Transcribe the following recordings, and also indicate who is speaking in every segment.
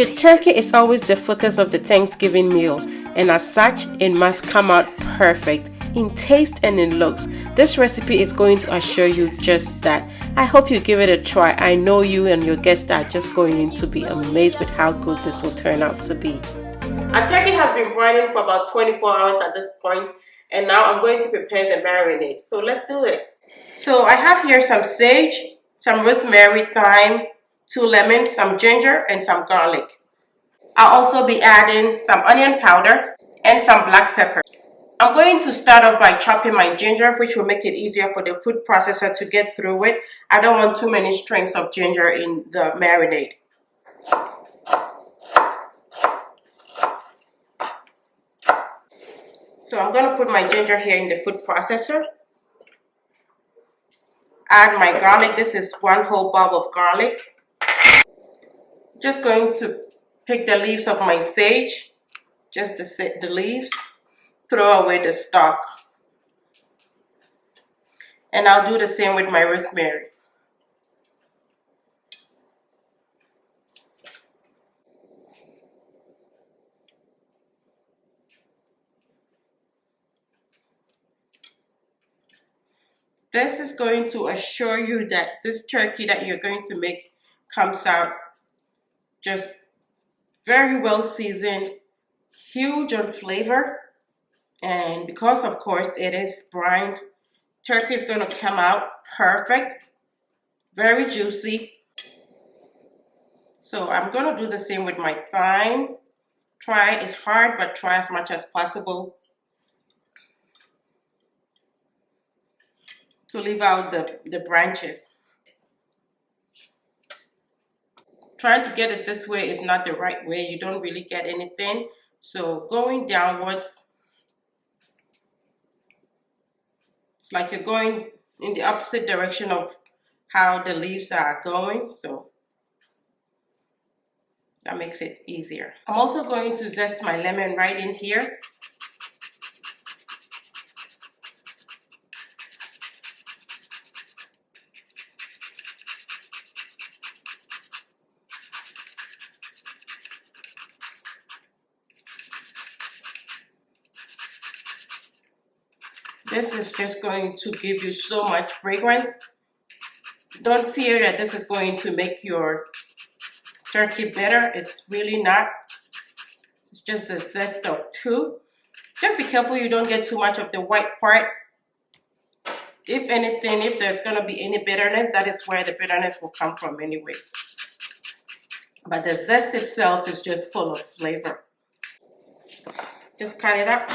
Speaker 1: Your turkey is always the focus of the Thanksgiving meal, and as such, it must come out perfect in taste and in looks. This recipe is going to assure you just that. I hope you give it a try. I know you and your guests are just going to be amazed with how good this will turn out to be. Our turkey has been brining for about 24 hours at this point, and now I'm going to prepare the marinade. So let's do it. So I have here some sage, some rosemary, thyme, 2 lemons, some ginger, and some garlic. I'll also be adding some onion powder and some black pepper. I'm going to start off by chopping my ginger, which will make it easier for the food processor to get through it. I don't want too many strings of ginger in the marinade. So I'm going to put my ginger here in the food processor. Add my garlic. This is 1 whole bulb of garlic. Just going to pick the leaves of my sage, just the leaves, throw away the stalk. And I'll do the same with my rosemary. This is going to assure you that this turkey that you're going to make comes out just very well seasoned, huge on flavor, and because of course it is brined, turkey is going to come out perfect, very juicy. So I'm going to do the same with my thyme. Try, it's hard, but try as much as possible to leave out the branches. Trying to get it this way is not the right way. You don't really get anything. So going downwards, it's like you're going in the opposite direction of how the leaves are going. So that makes it easier. I'm also going to zest my lemon right in here. This is just going to give you so much fragrance. Don't fear that this is going to make your turkey bitter. It's really not. It's just the zest of 2. Just be careful you don't get too much of the white part. If anything, if there's going to be any bitterness, that is where the bitterness will come from anyway. But the zest itself is just full of flavor. Just cut it up.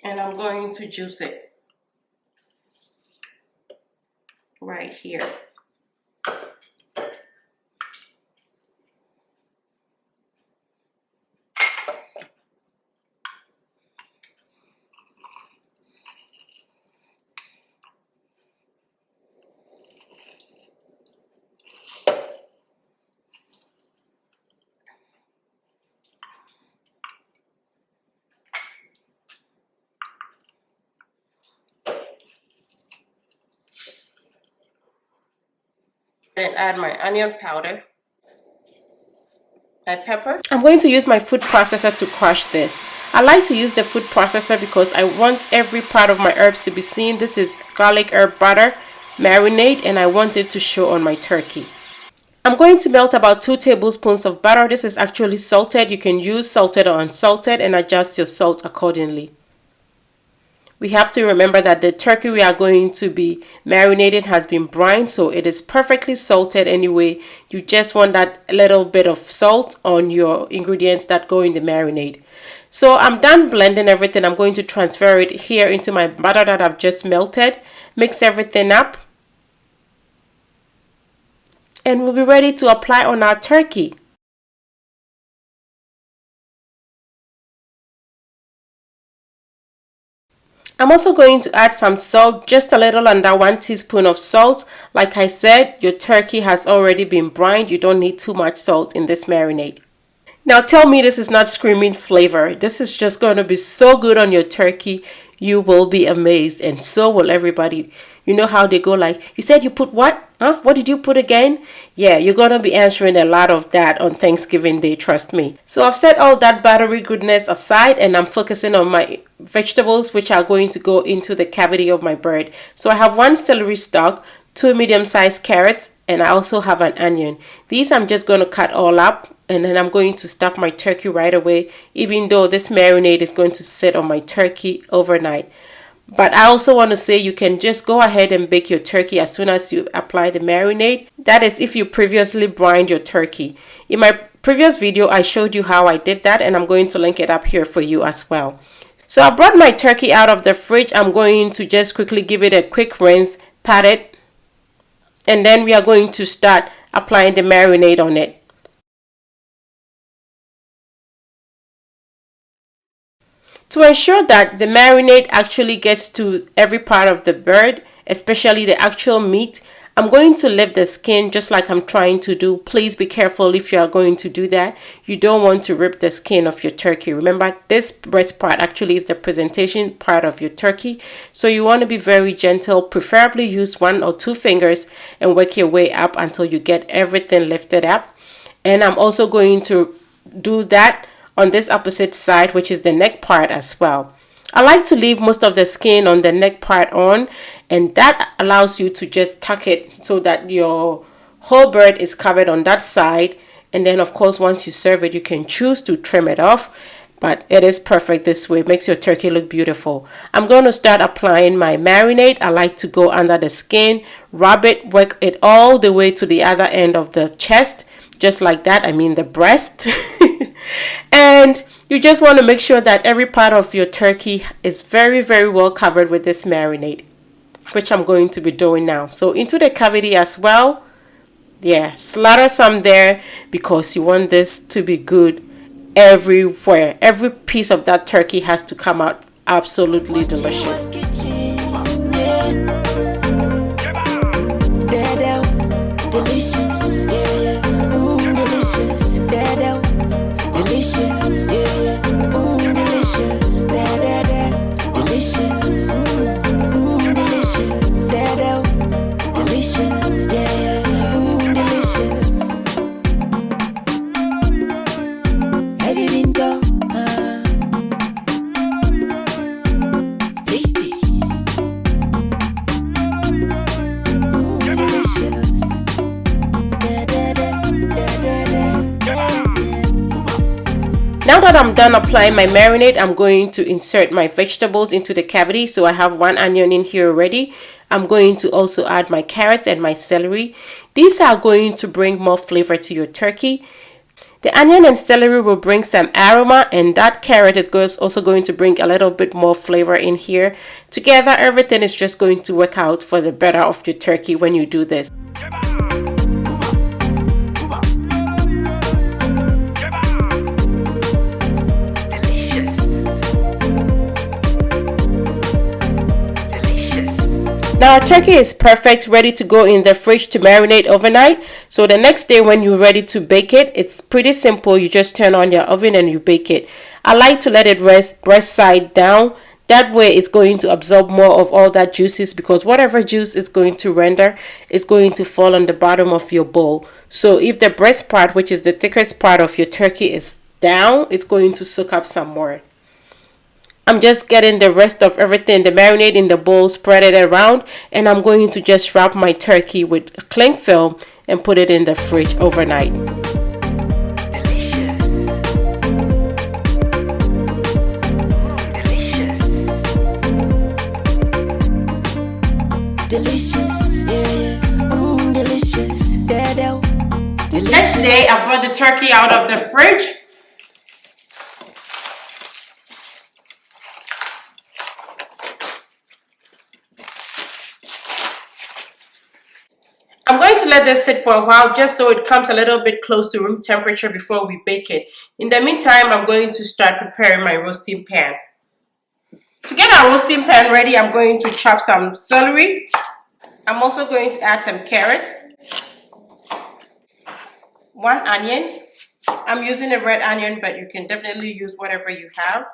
Speaker 1: And I'm going to juice it right here. And add my onion powder, my pepper. I'm going to use my food processor to crush this. I like to use the food processor because I want every part of my herbs to be seen. This is garlic herb butter marinade, and I want it to show on my turkey. I'm going to melt about 2 tablespoons of butter. This is actually salted. You can use salted or unsalted and adjust your salt accordingly. We have to remember that the turkey we are going to be marinating has been brined, so it is perfectly salted anyway. You just want that little bit of salt on your ingredients that go in the marinade. So I'm done blending everything. I'm going to transfer it here into my butter that I've just melted. Mix everything up. And we'll be ready to apply on our turkey. I'm also going to add some salt, just a little under 1 teaspoon of salt. Like I said, your turkey has already been brined. You don't need too much salt in this marinade. Now tell me this is not screaming flavor. This is just going to be so good on your turkey. You will be amazed, and so will everybody You know how they go like, you said you put what? Huh? What did you put again? Yeah, you're going to be answering a lot of that on Thanksgiving Day, trust me. So I've set all that buttery goodness aside and I'm focusing on my vegetables, which are going to go into the cavity of my bird. So I have 1 celery stalk, 2 medium-sized carrots, and I also have an onion. These I'm just going to cut all up, and then I'm going to stuff my turkey right away, even though this marinade is going to sit on my turkey overnight. But I also want to say you can just go ahead and bake your turkey as soon as you apply the marinade. That is if you previously brined your turkey. In my previous video, I showed you how I did that, and I'm going to link it up here for you as well. So I brought my turkey out of the fridge. I'm going to just quickly give it a quick rinse, pat it, and then we are going to start applying the marinade on it. To ensure that the marinade actually gets to every part of the bird, especially the actual meat, I'm going to lift the skin just like I'm trying to do. Please be careful if you are going to do that. You don't want to rip the skin of your turkey. Remember, this breast part actually is the presentation part of your turkey. So you want to be very gentle. Preferably use 1 or 2 fingers and work your way up until you get everything lifted up. And I'm also going to do that on this opposite side, which is the neck part as well. I like to leave most of the skin on the neck part on, and that allows you to just tuck it so that your whole bird is covered on that side. And then of course, once you serve it, you can choose to trim it off, but it is perfect this way. It makes your turkey look beautiful. I'm going to start applying my marinade. I like to go under the skin, rub it, work it all the way to the other end of the chest, just like that. I mean the breast. And you just want to make sure that every part of your turkey is very, very well covered with this marinade, which I'm going to be doing now. So into the cavity as well. Yeah, slaughter some there because you want this to be good everywhere. Every piece of that turkey has to come out absolutely delicious. Delicious, yeah, delicious, delicious, yeah, delicious, delicious, delicious, delicious, yeah, delicious. Have you been done? Tasty, delicious. Now that I'm done applying my marinade, I'm going to insert my vegetables into the cavity. So I have 1 onion in here already. I'm going to also add my carrots and my celery. These are going to bring more flavor to your turkey. The onion and celery will bring some aroma, and that carrot is also going to bring a little bit more flavor in here. Together, everything is just going to work out for the better of your turkey when you do this. Now our turkey is perfect, ready to go in the fridge to marinate overnight. So the next day when you're ready to bake it, it's pretty simple. You just turn on your oven and you bake it. I like to let it rest breast side down. That way it's going to absorb more of all that juices, because whatever juice is going to render is going to fall on the bottom of your bowl. So if the breast part, which is the thickest part of your turkey, is down, it's going to soak up some more. I'm just getting the rest of everything, the marinade in the bowl, spread it around, and I'm going to just wrap my turkey with cling film and put it in the fridge overnight. Delicious. Delicious. Delicious, yeah, delicious. Delicious. Next day, I brought the turkey out of the fridge. I'm going to let this sit for a while just so it comes a little bit close to room temperature before we bake it. In the meantime, I'm going to start preparing my roasting pan. To get our roasting pan ready, I'm going to chop some celery. I'm also going to add some carrots, 1 onion. I'm using a red onion, but you can definitely use whatever you have.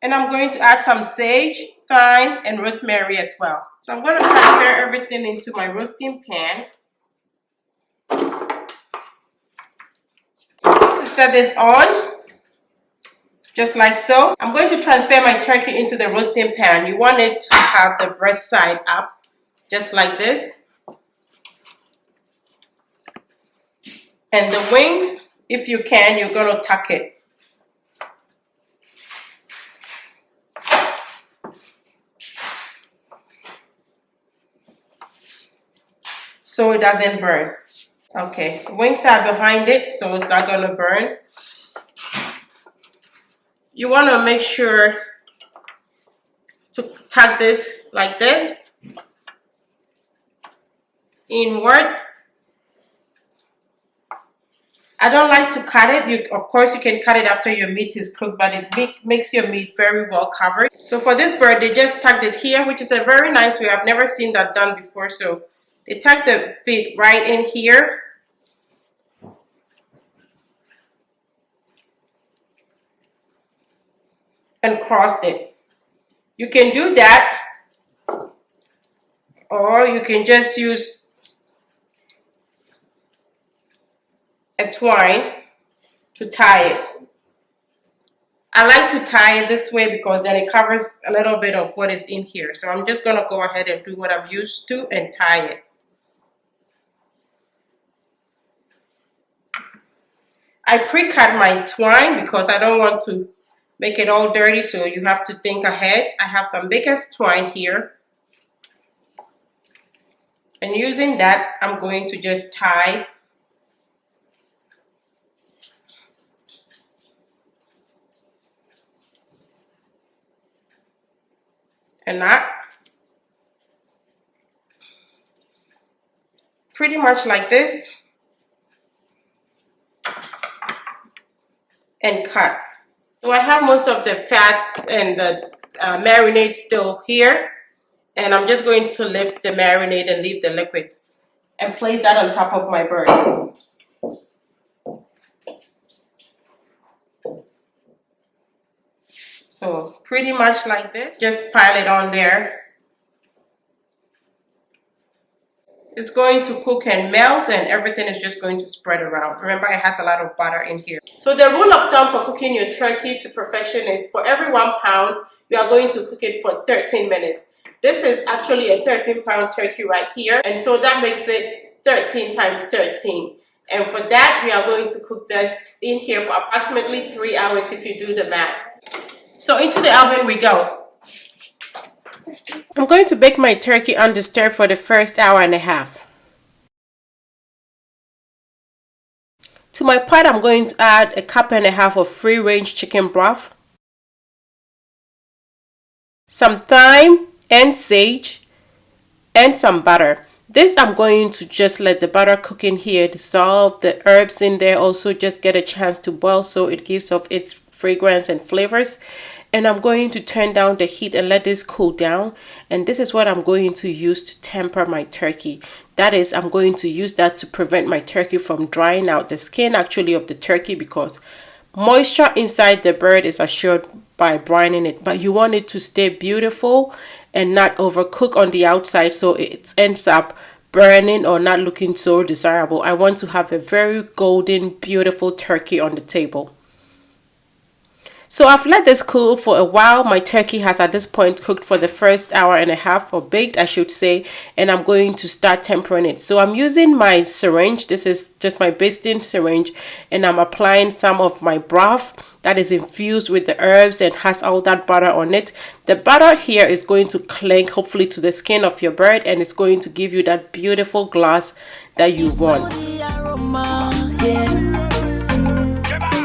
Speaker 1: And I'm going to add some sage, thyme, and rosemary as well. So I'm going to transfer everything into my roasting pan. I'm going to set this on, just like so. I'm going to transfer my turkey into the roasting pan. You want it to have the breast side up, just like this. And the wings, if you can, you're going to tuck it. So it doesn't burn. Okay, the wings are behind it, so it's not going to burn. You want to make sure to tuck this like this, inward. I don't like to cut it. Of course, you can cut it after your meat is cooked, but it makes your meat very well covered. So for this bird, they just tucked it here, which is a very nice way. I've never seen that done before. So they tuck the feet right in here. And crossed it. You can do that, or you can just use a twine to tie it. I like to tie it this way because then it covers a little bit of what is in here. So I'm just going to go ahead and do what I'm used to and tie it. I pre-cut my twine because I don't want to make it all dirty, so you have to think ahead. I have some baker's twine here. And using that, I'm going to just tie a knot. Pretty much like this. And cut. So I have most of the fats and the marinade still here, and I'm just going to lift the marinade and leave the liquids and place that on top of my bird. So pretty much like this, just pile it on there. It's going to cook and melt, and everything is just going to spread around. Remember, it has a lot of butter in here. So the rule of thumb for cooking your turkey to perfection is for every 1 pound, you are going to cook it for 13 minutes. This is actually a 13-pound turkey right here, and so that makes it 13 times 13. And for that, we are going to cook this in here for approximately 3 hours if you do the math. So into the oven we go. I'm going to bake my turkey undisturbed for the first hour and a half. To my pot, I'm going to add a cup and a half of free-range chicken broth, some thyme and sage, and some butter. This I'm going to just let the butter cook in here, dissolve the herbs in there, also just get a chance to boil so it gives off its fragrance and flavors. And I'm going to turn down the heat and let this cool down. And this is what I'm going to use to temper my turkey. That is, I'm going to use that to prevent my turkey from drying out the skin actually of the turkey, because moisture inside the bird is assured by brining it. But you want it to stay beautiful and not overcook on the outside so it ends up burning or not looking so desirable. I want to have a very golden, beautiful turkey on the table. So I've let this cool for a while. My turkey has at this point cooked for the first hour and a half, or baked I should say, and I'm going to start tempering it. So I'm using my syringe. This is just my basting syringe, and I'm applying some of my broth that is infused with the herbs and has all that butter on it. The butter here is going to cling hopefully to the skin of your bird, and it's going to give you that beautiful gloss that you want.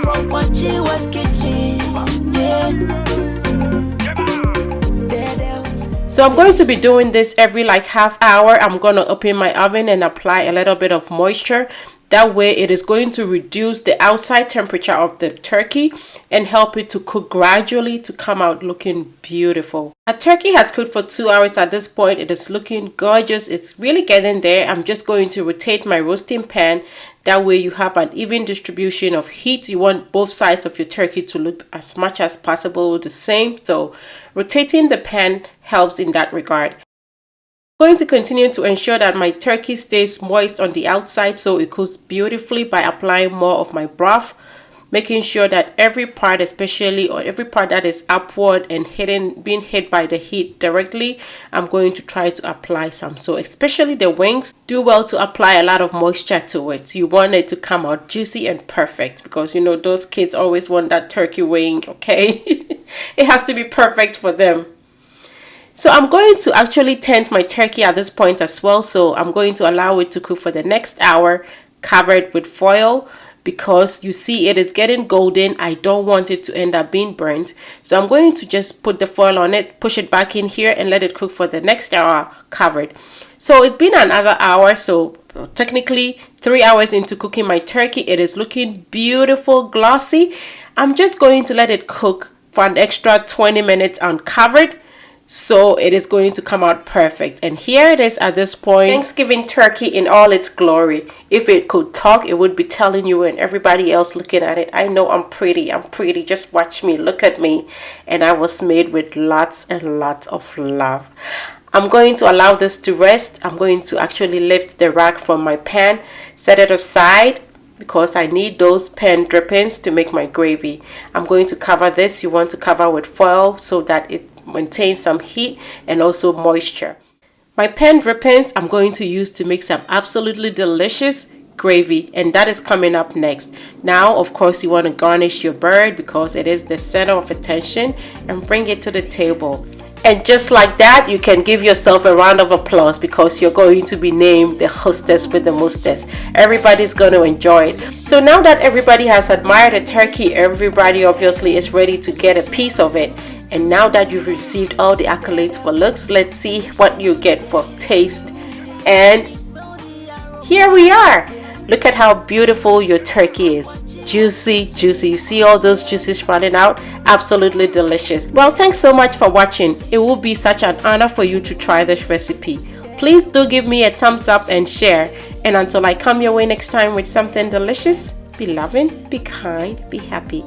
Speaker 1: From what she was kitchen, So I'm going to be doing this every like half hour. I'm going to open my oven and apply a little bit of moisture. That way it is going to reduce the outside temperature of the turkey and help it to cook gradually to come out looking beautiful. Our turkey has cooked for 2 hours at this point. It is looking gorgeous. It's really getting there. I'm just going to rotate my roasting pan. That way you have an even distribution of heat. You want both sides of your turkey to look as much as possible the same. So rotating the pan helps in that regard. I'm going to continue to ensure that my turkey stays moist on the outside so it cooks beautifully by applying more of my broth, making sure that every part, especially or every part that is upward and being hit by the heat directly, I'm going to try to apply some. So especially the wings, do well to apply a lot of moisture to it. You want it to come out juicy and perfect because you know those kids always want that turkey wing, okay? It has to be perfect for them. So I'm going to actually tent my turkey at this point as well. So I'm going to allow it to cook for the next hour, covered with foil, because you see it is getting golden. I don't want it to end up being burnt. So I'm going to just put the foil on it, push it back in here and let it cook for the next hour covered. So it's been another hour. So technically 3 hours into cooking my turkey. It is looking beautiful, glossy. I'm just going to let it cook for an extra 20 minutes uncovered. So it is going to come out perfect. And here it is at this point. Thanksgiving turkey in all its glory. If it could talk, it would be telling you and everybody else looking at it, I know I'm pretty. Just watch me. Look at me. And I was made with lots and lots of love. I'm going to allow this to rest. I'm going to actually lift the rack from my pan, set it aside, because I need those pan drippings to make my gravy. I'm going to cover this. You want to cover with foil so that it maintains some heat and also moisture. My pan drippings I'm going to use to make some absolutely delicious gravy, and that is coming up next. Now of course you want to garnish your bird because it is the center of attention, and bring it to the table. And just like that, you can give yourself a round of applause because you're going to be named the hostess with the mostest. Everybody's going to enjoy it. So now that everybody has admired the turkey, everybody obviously is ready to get a piece of it. And now that you've received all the accolades for looks, let's see what you get for taste. And here we are. Look at how beautiful your turkey is. Juicy, juicy. You see all those juices running out? Absolutely delicious. Well, thanks so much for watching. It will be such an honor for you to try this recipe. Please do give me a thumbs up and share. And until I come your way next time with something delicious, be loving, be kind, be happy.